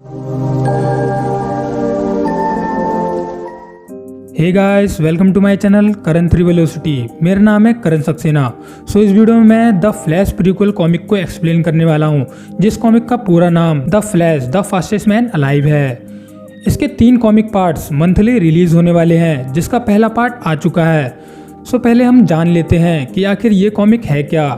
Hey guys, welcome to my channel Karan 3 velocity. मेरा नाम है करण सक्सेना। इस वीडियो में मैं द फ्लैश प्रीक्वल कॉमिक को एक्सप्लेन करने वाला हूँ, जिस कॉमिक का पूरा नाम the Flash the fastest man alive है। इसके 3 कॉमिक पार्ट्स मंथली रिलीज होने वाले हैं, जिसका पहला पार्ट आ चुका है। पहले हम जान लेते हैं कि आखिर ये कॉमिक है क्या।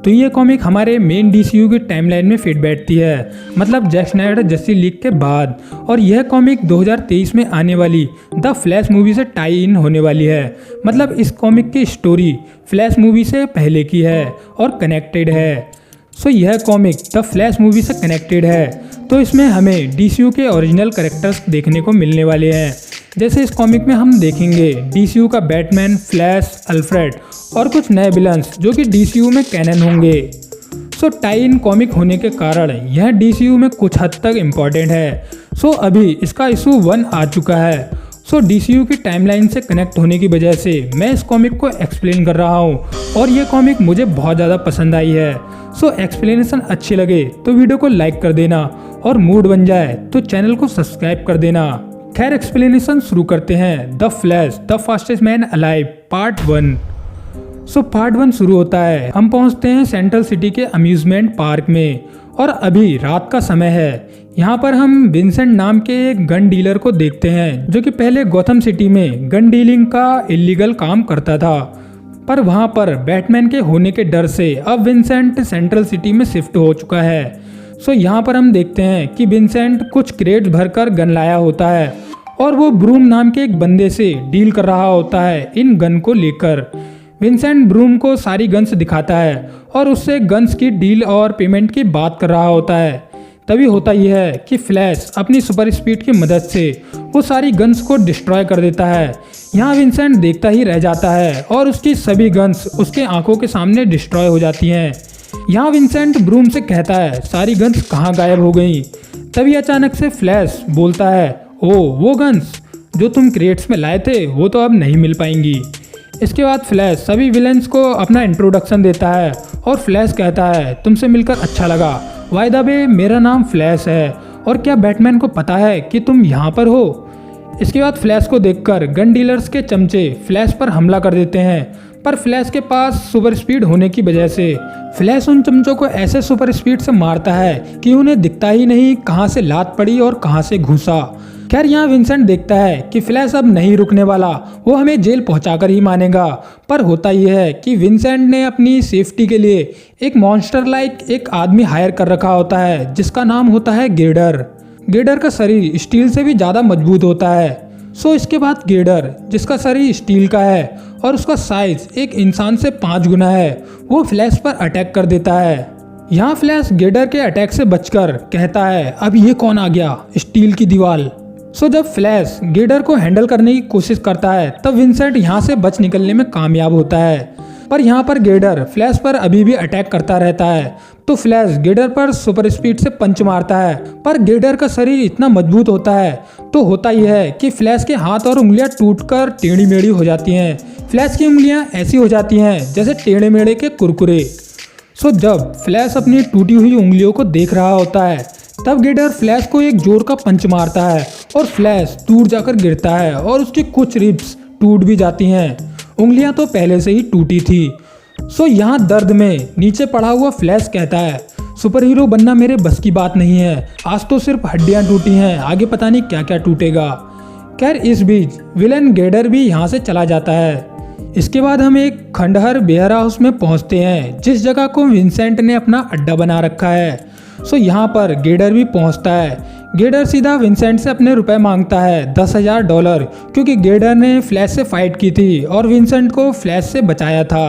तो ये कॉमिक हमारे मेन DCU की टाइमलाइन में फिट बैठती है, मतलब जैक स्नाइडर जस्टिस लीग के बाद। और यह कॉमिक 2023 में आने वाली द फ्लैश मूवी से टाई इन होने वाली है। मतलब इस कॉमिक की स्टोरी फ्लैश मूवी से पहले की है और कनेक्टेड है। यह कॉमिक द फ्लैश मूवी से कनेक्टेड है, तो इसमें हमें DCU के ओरिजिनल कैरेक्टर्स देखने को मिलने वाले हैं। जैसे इस कॉमिक में हम देखेंगे DCU का बैटमैन, फ्लैश, अल्फ्रेड और कुछ नए विलन्स जो कि DCU में कैनन होंगे। टाई इन कॉमिक होने के कारण यह DCU में कुछ हद तक इम्पॉर्टेंट है। अभी इसका इशू 1 आ चुका है। DCU की टाइमलाइन से कनेक्ट होने की वजह से मैं इस कॉमिक को एक्सप्लेन कर रहा हूँ और ये कॉमिक मुझे बहुत ज़्यादा पसंद आई है। एक्सप्लेनेशन अच्छी लगे तो वीडियो को लाइक कर देना और मूड बन जाए तो चैनल को सब्सक्राइब कर देना। खैर, एक्सप्लेनेशन शुरू करते हैं। The Flash the fastest man alive part 1। Part 1 शुरू होता है। हम पहुंचते हैं सेंट्रल सिटी के अम्यूजमेंट पार्क में और अभी रात का समय है। यहाँ पर हम विंसेंट नाम के एक गन डीलर को देखते हैं, जो कि पहले गॉथम सिटी में गन डीलिंग का इलीगल काम करता था, पर वहाँ पर बैटमैन के होने के डर से अब विंसेंट सेंट्रल सिटी में शिफ्ट हो चुका है। यहाँ पर हम देखते हैं कि विंसेंट कुछ क्रेट भरकर गन लाया होता है और वो ब्रूम नाम के एक बंदे से डील कर रहा होता है इन गन को लेकर। विंसेंट ब्रूम को सारी गन्स दिखाता है और उससे गन्स की डील और पेमेंट की बात कर रहा होता है। तभी होता यह है कि फ्लैश अपनी सुपर स्पीड की मदद से वो सारी गन्स को डिस्ट्रॉय कर देता है। यहाँ विंसेंट देखता ही रह जाता है और उसकी सभी गन्स उसके आंखों के सामने डिस्ट्रॉय हो जाती हैं। यहाँ विंसेंट ब्रूम से कहता है सारी गन्स कहाँ गायब हो गई। तभी अचानक से फ्लैश बोलता है, ओ वो गन्स जो तुम क्रेट्स में लाए थे वो तो अब नहीं मिल पाएंगी। इसके बाद फ्लैश सभी विलेंस को अपना इंट्रोडक्शन देता है और फ्लैश कहता है तुमसे मिलकर अच्छा लगा। बाय द वे, मेरा नाम फ्लैश है और क्या बैटमैन को पता है कि तुम यहाँ पर हो। इसके बाद फ्लैश को देखकर गन डीलर्स के चमचे फ्लैश पर हमला कर देते हैं, पर फ्लैश के पास सुपर स्पीड होने की वजह से फ्लैश उन चमचों को ऐसे सुपर स्पीड से मारता है कि उन्हें दिखता ही नहीं कहां से लात पड़ी और कहां से घुसा। खैर, यहाँ विंसेंट देखता है कि फ्लैश अब नहीं रुकने वाला, वो हमें जेल पहुंचाकर ही मानेगा। पर होता यह है कि विंसेंट ने अपनी सेफ्टी के लिए एक मॉन्स्टर लाइक एक आदमी हायर कर रखा होता है, जिसका नाम होता है गेडर। गेडर का शरीर स्टील से भी ज़्यादा मजबूत होता है। इसके बाद गेडर, जिसका शरीर स्टील का है और उसका साइज एक इंसान से 5 गुना है, वो फ्लैश पर अटैक कर देता है। यहाँ फ्लैश गेडर के अटैक से बचकर कहता है अब ये कौन आ गया, स्टील की दीवार। जब फ्लैश गेडर को हैंडल करने की कोशिश करता है तब विंसेंट यहाँ से बच निकलने में कामयाब होता है, पर यहाँ पर गेडर फ्लैश पर अभी भी अटैक करता रहता है। तो फ्लैश गेडर पर सुपर स्पीड से पंच मारता है, पर गेडर का शरीर इतना मजबूत होता है तो होता यह है कि फ्लैश के हाथ और उंगलियां टूटकर टेढ़ी मेढ़ी हो जाती हैं। फ्लैश की उंगलियां ऐसी हो जाती हैं जैसे टेढ़े मेढ़े के कुरकुरे। जब फ्लैश अपनी टूटी हुई उंगलियों को देख रहा होता है तब गेडर फ्लैश को एक जोर का पंच मारता है और फ्लैश दूर जाकर गिरता है और उसकी कुछ रिब्स टूट भी जाती हैं। उंगलियां तो पहले से ही टूटी थी। यहाँ दर्द में नीचे पड़ा हुआ फ्लैश कहता है सुपर हीरो बनना मेरे बस की बात नहीं है, आज तो सिर्फ हड्डियां टूटी हैं, आगे पता नहीं क्या क्या टूटेगा। खैर, इस बीच विलन गेडर भी यहाँ से चला जाता है। इसके बाद हम एक खंडहर वेयर हाउस में पहुँचते हैं, जिस जगह को विंसेंट ने अपना अड्डा बना रखा है। यहाँ पर गेडर भी पहुँचता है। गेडर सीधा विंसेंट से अपने रुपए मांगता है, $10,000, क्योंकि गेडर ने फ्लैश से फाइट की थी और विंसेंट को फ्लैश से बचाया था।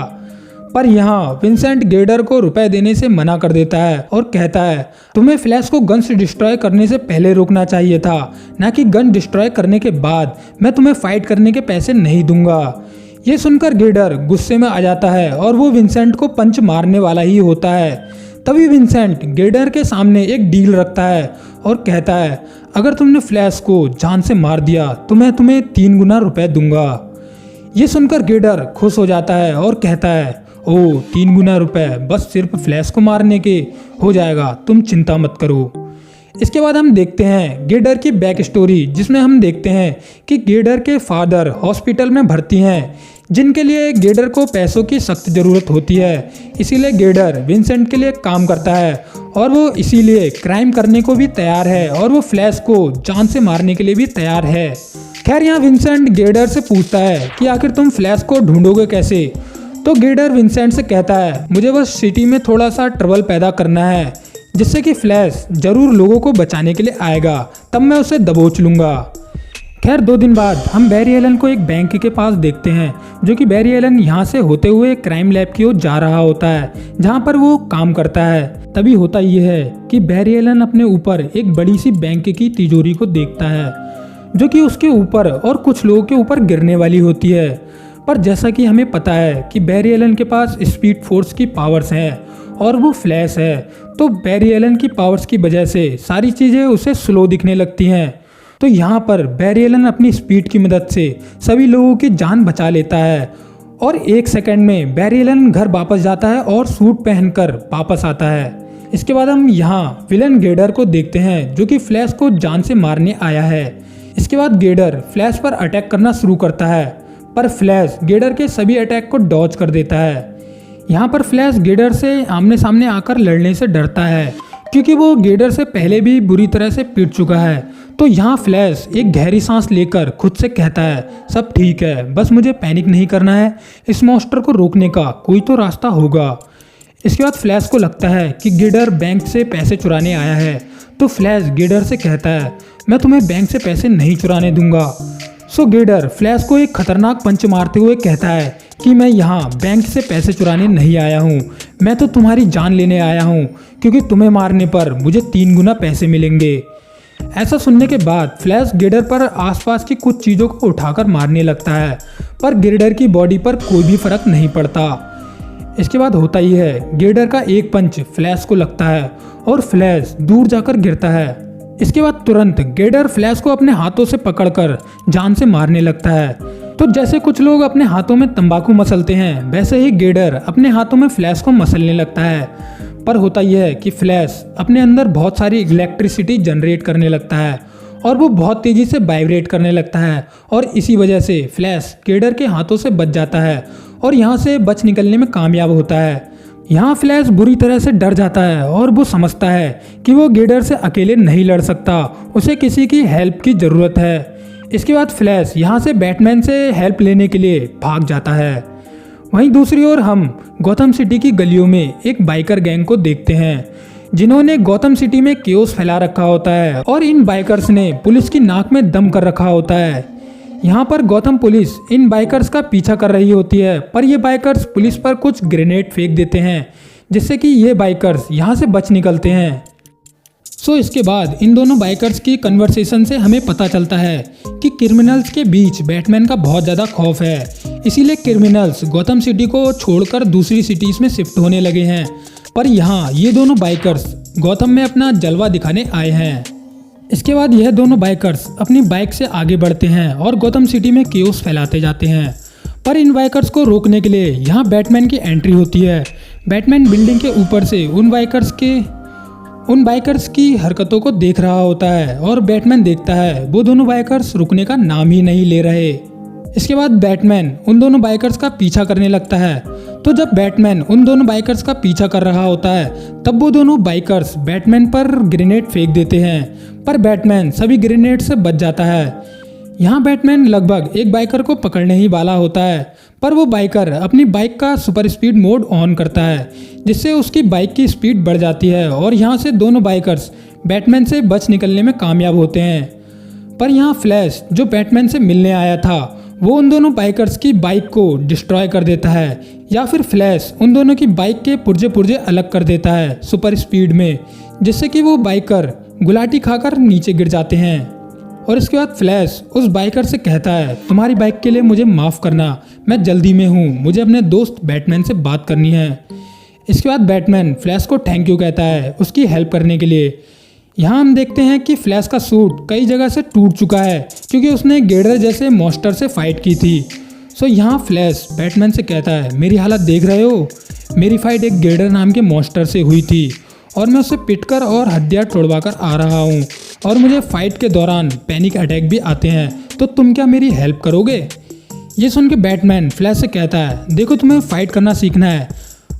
पर यहाँ विंसेंट गेडर को रुपए देने से मना कर देता है और कहता है तुम्हें फ्लैश को गन से डिस्ट्रॉय करने से पहले रोकना चाहिए था, ना कि गन डिस्ट्रॉय करने के बाद। मैं तुम्हें फाइट करने के पैसे नहीं दूंगा। ये सुनकर गेडर गुस्से में आ जाता है और वो विंसेंट को पंच मारने वाला ही होता है। तभी विंसेंट गेडर के सामने एक डील रखता है और कहता है अगर तुमने फ्लैश को जान से मार दिया तो मैं तुम्हें 3 गुना रुपए दूंगा। ये सुनकर गेडर खुश हो जाता है और कहता है ओह 3 गुना रुपए बस सिर्फ फ्लैश को मारने के हो जाएगा, तुम चिंता मत करो। इसके बाद हम देखते हैं गेडर की बैक स्टोरी, जिसमें हम देखते हैं कि गेडर के फादर हॉस्पिटल में भर्ती हैं, जिनके लिए गेडर को पैसों की सख्त ज़रूरत होती है। इसीलिए गेडर विंसेंट के लिए काम करता है और वो इसीलिए क्राइम करने को भी तैयार है और वो फ्लैश को जान से मारने के लिए भी तैयार है। खैर यहाँ विंसेंट गेडर से पूछता है कि आखिर तुम फ्लैश को ढूंढोगे कैसे। तो गेडर विंसेंट से कहता है मुझे बस सिटी में थोड़ा सा ट्रबल पैदा करना है, जिससे कि फ्लैश जरूर लोगों को बचाने के लिए आएगा, तब मैं उसे दबोच लूँगा। खैर 2 दिन बाद हम बैरी एलन को एक बैंक के पास देखते हैं, जो कि बैरी एलन यहाँ से होते हुए क्राइम लैब की ओर जा रहा होता है, जहाँ पर वो काम करता है। तभी होता यह है कि बैरी एलन अपने ऊपर एक बड़ी सी बैंक की तिजोरी को देखता है, जो कि उसके ऊपर और कुछ लोगों के ऊपर गिरने वाली होती है। पर जैसा कि हमें पता है कि बैरी एलन के पास स्पीड फोर्स की पावर्स हैं और वो फ्लैश है, तो बैरी एलन की पावर्स की वजह से सारी चीज़ें उसे स्लो दिखने लगती हैं। तो यहाँ पर बैरी एलन अपनी स्पीड की मदद से सभी लोगों की जान बचा लेता है और 1 सेकंड में बैरी एलन घर वापस जाता है और सूट पहनकर वापस आता है। इसके बाद हम यहाँ विलन गेडर को देखते हैं, जो कि फ्लैश को जान से मारने आया है। इसके बाद गेडर फ्लैश पर अटैक करना शुरू करता है, पर फ्लैश गेडर के सभी अटैक को डॉज कर देता है। यहाँ पर फ्लैश गेडर से आमने सामने आकर लड़ने से डरता है, क्योंकि वो गेडर से पहले भी बुरी तरह से पीट चुका है। तो यहाँ फ्लैश एक गहरी सांस लेकर खुद से कहता है सब ठीक है, बस मुझे पैनिक नहीं करना है, इस मॉन्स्टर को रोकने का कोई तो रास्ता होगा। इसके बाद फ्लैश को लगता है कि गेडर बैंक से पैसे चुराने आया है, तो फ्लैश गेडर से कहता है मैं तुम्हें बैंक से पैसे नहीं चुराने दूंगा। सो गेडर फ्लैश को एक खतरनाक पंच मारते हुए कहता है कि मैं यहाँ बैंक से पैसे चुराने नहीं आया हूँ, मैं तो तुम्हारी जान लेने आया हूँ, क्योंकि तुम्हें मारने पर मुझे 3 गुना पैसे मिलेंगे। ऐसा सुनने के बाद फ्लैश गेडर पर आसपास की कुछ चीज़ों को उठाकर मारने लगता है, पर गेडर की बॉडी पर कोई भी फर्क नहीं पड़ता। इसके बाद होता ही है गेडर का एक पंच फ्लैश को लगता है और फ्लैश दूर जाकर गिरता है। इसके बाद तुरंत गेडर फ्लैश को अपने हाथों से पकड़कर जान से मारने लगता है। तो जैसे कुछ लोग अपने हाथों में तंबाकू मसलते हैं, वैसे ही गेडर अपने हाथों में फ्लैश को मसलने लगता है। पर होता यह है कि फ्लैश अपने अंदर बहुत सारी इलेक्ट्रिसिटी जनरेट करने लगता है और वो बहुत तेज़ी से वाइब्रेट करने लगता है, और इसी वजह से फ्लैश गेडर के हाथों से बच जाता है और यहाँ से बच निकलने में कामयाब होता है। यहाँ फ्लैश बुरी तरह से डर जाता है और वो समझता है कि वो गेडर से अकेले नहीं लड़ सकता, उसे किसी की हेल्प की ज़रूरत है। इसके बाद फ्लैश यहाँ से बैटमैन से हेल्प लेने के लिए भाग जाता है। वहीं दूसरी ओर हम गौतम सिटी की गलियों में एक बाइकर गैंग को देखते हैं, जिन्होंने गौतम सिटी में केओस फैला रखा होता है और इन बाइकर्स ने पुलिस की नाक में दम कर रखा होता है। यहाँ पर गौतम पुलिस इन बाइकर्स का पीछा कर रही होती है, पर ये बाइकर्स पुलिस पर कुछ ग्रेनेड फेंक देते हैं, जिससे कि ये बाइकर्स यहाँ से बच निकलते हैं। सो इसके बाद इन दोनों बाइकर्स की कन्वर्सेशन से हमें पता चलता है कि क्रिमिनल्स के बीच बैटमैन का बहुत ज़्यादा खौफ है, इसीलिए क्रिमिनल्स गौतम सिटी को छोड़कर दूसरी सिटीज़ में शिफ्ट होने लगे हैं। पर यहाँ ये दोनों बाइकर्स गौतम में अपना जलवा दिखाने आए हैं। इसके बाद यह दोनों बाइकर्स अपनी बाइक से आगे बढ़ते हैं और गौतम सिटी में केओस फैलाते जाते हैं। पर इन बाइकर्स को रोकने के लिए यहाँ बैटमैन की एंट्री होती है। बैटमैन बिल्डिंग के ऊपर से उन बाइकर्स की हरकतों को देख रहा होता है और बैटमैन देखता है वो दोनों बाइकर्स रुकने का नाम ही नहीं ले रहे। इसके बाद बैटमैन उन दोनों बाइकर्स का पीछा करने लगता है। तो जब बैटमैन उन दोनों बाइकर्स का पीछा कर रहा होता है, तब वो दोनों बाइकर्स बैटमैन पर ग्रेनेड फेंक देते हैं, पर बैटमैन सभी ग्रेनेड से बच जाता है। यहाँ बैटमैन लगभग एक बाइकर को पकड़ने ही वाला होता है, पर वो बाइकर अपनी बाइक का सुपर स्पीड मोड ऑन करता है, जिससे उसकी बाइक की स्पीड बढ़ जाती है और यहाँ से दोनों बाइकर्स बैटमैन से बच निकलने में कामयाब होते हैं। पर यहाँ फ्लैश जो बैटमैन से मिलने आया था, वो उन दोनों बाइकर्स की बाइक को डिस्ट्रॉय कर देता है, या फिर फ्लैश उन दोनों की बाइक के पुर्जे पुर्जे अलग कर देता है सुपर स्पीड में, जिससे कि वो बाइकर गुलाटी खाकर नीचे गिर जाते हैं। और इसके बाद फ्लैश उस बाइकर से कहता है तुम्हारी बाइक के लिए मुझे माफ़ करना, मैं जल्दी में हूँ, मुझे अपने दोस्त बैटमैन से बात करनी है। इसके बाद बैटमैन फ्लैश को थैंक यू कहता है उसकी हेल्प करने के लिए। यहाँ हम देखते हैं कि फ्लैश का सूट कई जगह से टूट चुका है, क्योंकि उसने गेडर जैसे मॉन्स्टर से फाइट की थी। सो यहाँ फ्लैश बैटमैन से कहता है मेरी हालत देख रहे हो, मेरी फाइट एक गेडर नाम के मॉन्स्टर से हुई थी और मैं उसे पिटकर और हड्डियाँ तोड़वाकर आ रहा हूँ और मुझे फाइट के दौरान पैनिक अटैक भी आते हैं, तो तुम क्या मेरी हेल्प करोगे? ये सुन के बैटमैन फ्लैश से कहता है, देखो तुम्हें फाइट करना सीखना है,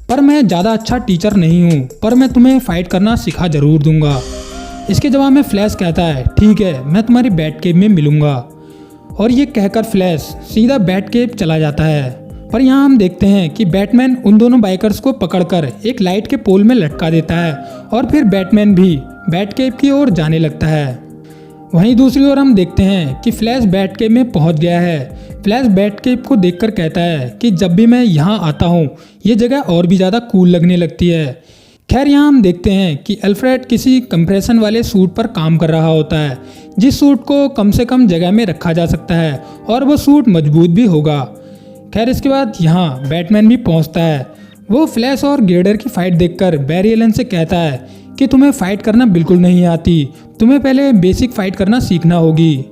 पर मैं ज़्यादा अच्छा टीचर नहीं हूँ, पर मैं तुम्हें फाइट करना सिखा ज़रूर दूंगा। इसके जवाब में फ्लैश कहता है, ठीक है, मैं तुम्हारी बैट केव में मिलूंगा। और ये कहकर फ्लैश सीधा बैट केव चला जाता है। पर यहाँ हम देखते हैं कि बैटमैन उन दोनों बाइकर्स को पकड़कर एक लाइट के पोल में लटका देता है और फिर बैटमैन भी बैट केव की ओर जाने लगता है। वहीं दूसरी ओर हम देखते हैं कि फ्लैश बैट केव में पहुंच गया है। फ्लैश बैट केव को देखकर कहता है कि जब भी मैं यहाँ आता हूँ ये जगह और भी ज़्यादा कूल लगने लगती है। खैर यहाँ हम देखते हैं कि अल्फ्रेड किसी कंप्रेशन वाले सूट पर काम कर रहा होता है, जिस सूट को कम से कम जगह में रखा जा सकता है और वो सूट मजबूत भी होगा। खैर इसके बाद यहाँ बैटमैन भी पहुँचता है। वो फ्लैश और गेडर की फाइट देखकर बैरी एलन से कहता है कि तुम्हें फाइट करना बिल्कुल नहीं आती, तुम्हें पहले बेसिक फाइट करना सीखना होगी।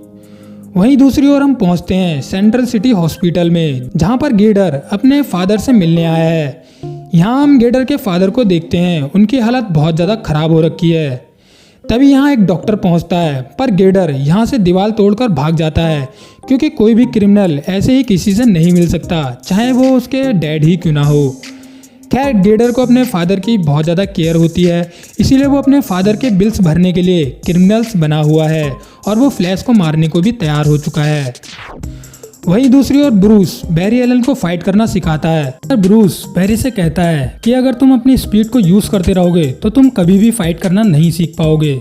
वहीं दूसरी ओर हम पहुंचते हैं सेंट्रल सिटी हॉस्पिटल में, जहां पर गेडर अपने फादर से मिलने आया है। यहाँ हम गेडर के फादर को देखते हैं, उनकी हालत बहुत ज़्यादा खराब हो रखी है। तभी यहाँ एक डॉक्टर पहुँचता है, पर गेडर यहाँ से दीवार तोड़कर भाग जाता है, क्योंकि कोई भी क्रिमिनल ऐसे ही किसी से नहीं मिल सकता, चाहे वो उसके डैड ही क्यों ना हो। खैर गेडर को अपने फादर की बहुत ज़्यादा केयर होती है, इसीलिए वो अपने फादर के बिल्स भरने के लिए क्रिमिनल्स बना हुआ है और वो फ्लैश को मारने को भी तैयार हो चुका है। वहीं दूसरी ओर ब्रूस बैरी एलन को फाइट करना सिखाता है। ब्रूस बैरी से कहता है कि अगर तुम अपनी स्पीड को यूज़ करते रहोगे तो तुम कभी भी फाइट करना नहीं सीख पाओगे।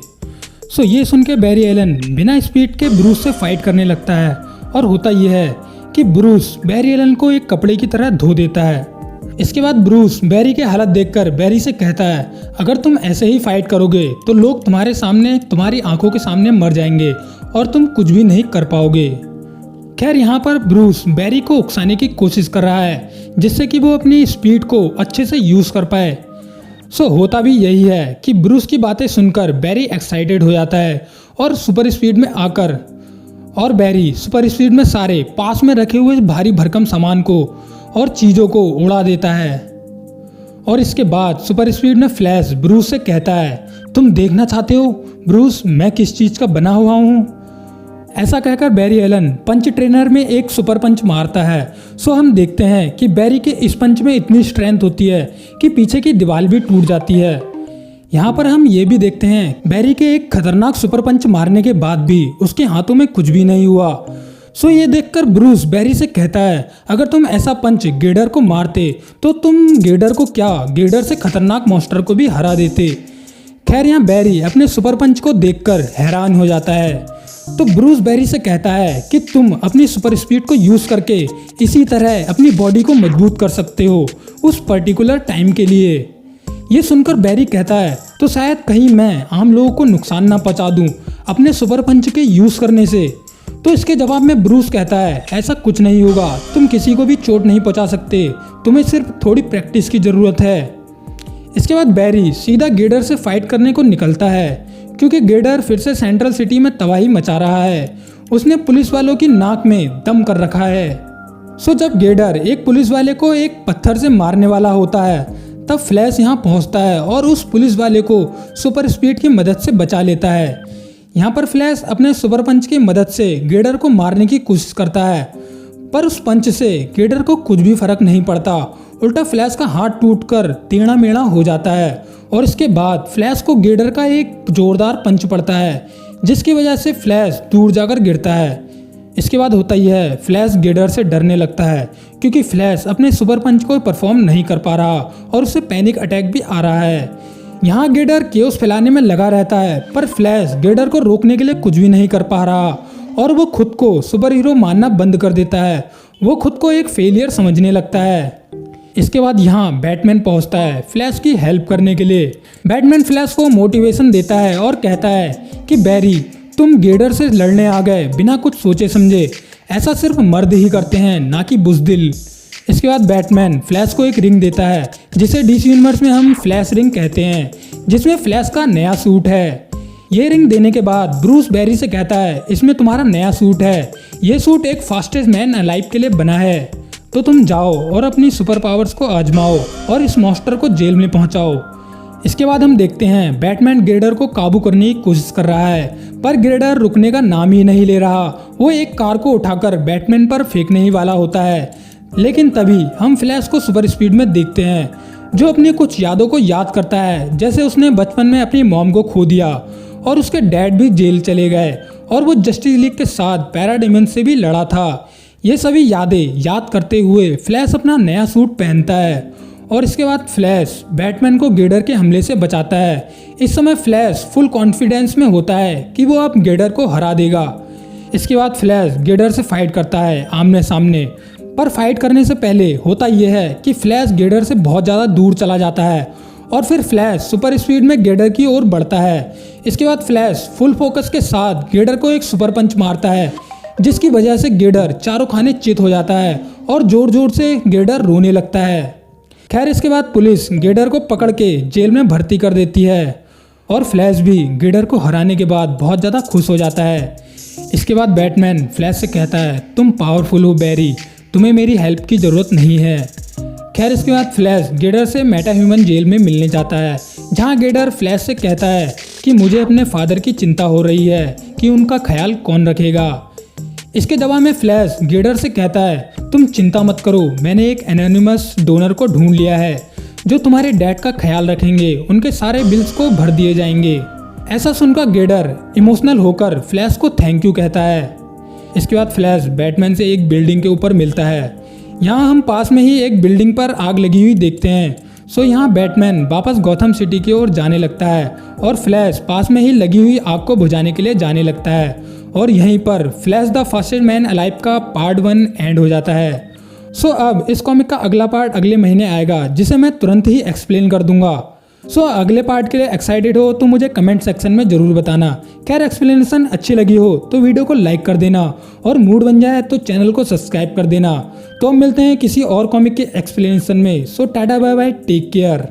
सो ये सुन के बैरी एलन बिना स्पीड के ब्रूस से फाइट करने लगता है और होता यह है कि ब्रूस बैरी एलन को एक कपड़े की तरह धो देता है। इसके बाद ब्रूस बैरी के हालत देखकर बैरी से कहता है, अगर तुम ऐसे ही फाइट करोगे तो लोग तुम्हारे सामने, तुम्हारी आंखों के सामने मर जाएंगे और तुम कुछ भी नहीं कर पाओगे। खैर यहाँ पर ब्रूस बैरी को उकसाने की कोशिश कर रहा है, जिससे कि वो अपनी स्पीड को अच्छे से यूज़ कर पाए। सो होता भी यही है कि ब्रूस की बातें सुनकर बैरी एक्साइटेड हो जाता है और सुपर स्पीड में आकर और बैरी सुपर स्पीड में सारे पास में रखे हुए भारी भरकम सामान को और चीज़ों को उड़ा देता है। और इसके बाद सुपर स्पीड में फ्लैश ब्रूस से कहता है, तुम देखना चाहते हो ब्रूस मैं किस चीज़ का बना हुआ हूँ? ऐसा कहकर बैरी एलन पंच ट्रेनर में एक सुपर पंच मारता है। सो हम देखते हैं कि बैरी के इस पंच में इतनी स्ट्रेंथ होती है कि पीछे की दीवार भी टूट जाती है। यहाँ पर हम ये भी देखते हैं बैरी के एक खतरनाक सुपर पंच मारने के बाद भी उसके हाथों में कुछ भी नहीं हुआ। सो ये देखकर ब्रूस बैरी से कहता है, अगर तुम ऐसा पंच गेडर को मारते तो तुम गेडर को क्या, गेडर से खतरनाक मॉन्स्टर को भी हरा देते। खैर यहाँ बैरी अपने सुपर पंच को देखकर हैरान हो जाता है। तो ब्रूस बैरी से कहता है कि तुम अपनी सुपर स्पीड को यूज़ करके इसी तरह अपनी बॉडी को मजबूत कर सकते हो उस पर्टिकुलर टाइम के लिए। ये सुनकर बैरी कहता है, तो शायद कहीं मैं आम लोगों को नुकसान ना पहुंचा दूं अपने सुपर पंच के यूज़ करने से। तो इसके जवाब में ब्रूस कहता है, ऐसा कुछ नहीं होगा, तुम किसी को भी चोट नहीं पहुंचा सकते, तुम्हें सिर्फ थोड़ी प्रैक्टिस की ज़रूरत है। इसके बाद बैरी सीधा गेडर से फाइट करने को निकलता है, क्योंकि गेडर फिर से सेंट्रल सिटी में तबाही मचा रहा है। उसने पुलिस वालों की नाक में दम कर रखा है। सो जब गेडर एक पुलिस वाले को एक पत्थर से मारने वाला होता है, तब फ्लैश यहाँ पहुँचता है और उस पुलिस वाले को सुपर स्पीड की मदद से बचा लेता है। यहाँ पर फ्लैश अपने सुपर पंच की मदद से गेडर को मारने की कोशिश करता है, पर उस पंच से गेडर को कुछ भी फर्क नहीं पड़ता। उल्टा फ्लैश का हाथ टूटकर टेढ़ा मेढ़ा हो जाता है और इसके बाद फ्लैश को गेडर का एक जोरदार पंच पड़ता है, जिसकी वजह से फ्लैश दूर जाकर गिरता है। इसके बाद होता ही है, फ्लैश गेडर से डरने लगता है, क्योंकि फ्लैश अपने सुपर पंच को परफॉर्म नहीं कर पा रहा और उसे पैनिक अटैक भी आ रहा है। यहाँ गेडर केओस फैलाने में लगा रहता है, पर फ्लैश गेडर को रोकने के लिए कुछ भी नहीं कर पा रहा और वो खुद को सुपर हीरो मानना बंद कर देता है। वो खुद को एक फेलियर समझने लगता है। इसके बाद यहाँ बैटमैन पहुँचता है फ्लैश की हेल्प करने के लिए। बैटमैन फ्लैश को मोटिवेशन देता है और कहता है कि बैरी, तुम गेडर से लड़ने आ गए बिना कुछ सोचे समझे, ऐसा सिर्फ मर्द ही करते हैं, ना कि बुज़दिल। इसके बाद बैटमैन फ्लैश को एक रिंग देता है, जिसे डीसी यूनिवर्स में हम फ्लैश रिंग कहते हैं, जिसमें फ्लैश का नया सूट है। ये रिंग देने के बाद ब्रूस बैरी से कहता है, इसमें तुम्हारा नया सूट है, ये सूट एक फास्टेस्ट मैन अलाइव के लिए बना है, तो तुम जाओ और अपनी सुपर पावर्स को आजमाओ और इस मॉन्स्टर को जेल में पहुंचाओ। इसके बाद हम देखते हैं बैटमैन ग्रेडर को काबू करने की कोशिश कर रहा है, पर ग्रेडर रुकने का नाम ही नहीं ले रहा। वो एक कार को उठाकर बैटमैन पर फेंकने ही वाला होता है, लेकिन तभी हम फ्लैश को सुपर स्पीड में देखते हैं, जो अपनी कुछ यादों को याद करता है, जैसे उसने बचपन में अपनी मॉम को खो दिया और उसके डैड भी जेल चले गए और वो जस्टिस लीग के साथ पैराडाइमंड से भी लड़ा था। ये सभी यादें याद करते हुए फ्लैश अपना नया सूट पहनता है और इसके बाद फ्लैश बैटमैन को गेडर के हमले से बचाता है। इस समय फ्लैश फुल कॉन्फिडेंस में होता है कि वो अब गेडर को हरा देगा। इसके बाद फ्लैश गेडर से फाइट करता है आमने सामने, पर फाइट करने से पहले होता यह है कि फ्लैश गेडर से बहुत ज़्यादा दूर चला जाता है और फिर फ्लैश सुपर स्पीड में गेडर की ओर बढ़ता है। इसके बाद फ्लैश फुल फोकस के साथ गेडर को एक सुपर पंच मारता है, जिसकी वजह से गेडर चारों खाने चित हो जाता है और जोर जोर से गेडर रोने लगता है। खैर इसके बाद पुलिस गेडर को पकड़ के जेल में भर्ती कर देती है और फ्लैश भी गेडर को हराने के बाद बहुत ज़्यादा खुश हो जाता है। इसके बाद बैटमैन फ्लैश से कहता है, तुम पावरफुल हो बैरी, तुम्हें मेरी हेल्प की ज़रूरत नहीं है। खैर इसके बाद फ्लैश गेडर से मेटा ह्यूमन जेल में मिलने जाता है, जहां गेडर फ्लैश से कहता है कि मुझे अपने फादर की चिंता हो रही है कि उनका ख्याल कौन रखेगा। इसके जवाब में फ्लैश गेडर से कहता है, तुम चिंता मत करो, मैंने एक एनोनिमस डोनर को ढूंढ लिया है जो तुम्हारे डैड का ख्याल रखेंगे, उनके सारे बिल्स को भर दिए जाएंगे। ऐसा सुनकर गेडर इमोशनल होकर फ्लैश को थैंक यू कहता है। इसके बाद फ्लैश बैटमैन से एक बिल्डिंग के ऊपर मिलता है। यहाँ हम पास में ही एक बिल्डिंग पर आग लगी हुई देखते हैं। सो यहाँ बैटमैन वापस गॉथम सिटी की ओर जाने लगता है और फ्लैश पास में ही लगी हुई आग को बुझाने के लिए जाने लगता है और यहीं पर flash the fastest man alive का पार्ट 1 एंड हो जाता है। सो अब इस कॉमिक का अगला पार्ट अगले महीने आएगा, जिसे मैं तुरंत ही एक्सप्लेन कर दूंगा। सो अगले पार्ट के लिए एक्साइटेड हो तो मुझे कमेंट सेक्शन में ज़रूर बताना। खैर एक्सप्लेनेशन अच्छी लगी हो तो वीडियो को लाइक कर देना और मूड बन जाए तो चैनल को सब्सक्राइब कर देना। तो हम मिलते हैं किसी और कॉमिक के एक्सप्लेनेशन में। So tata bye bye, take care.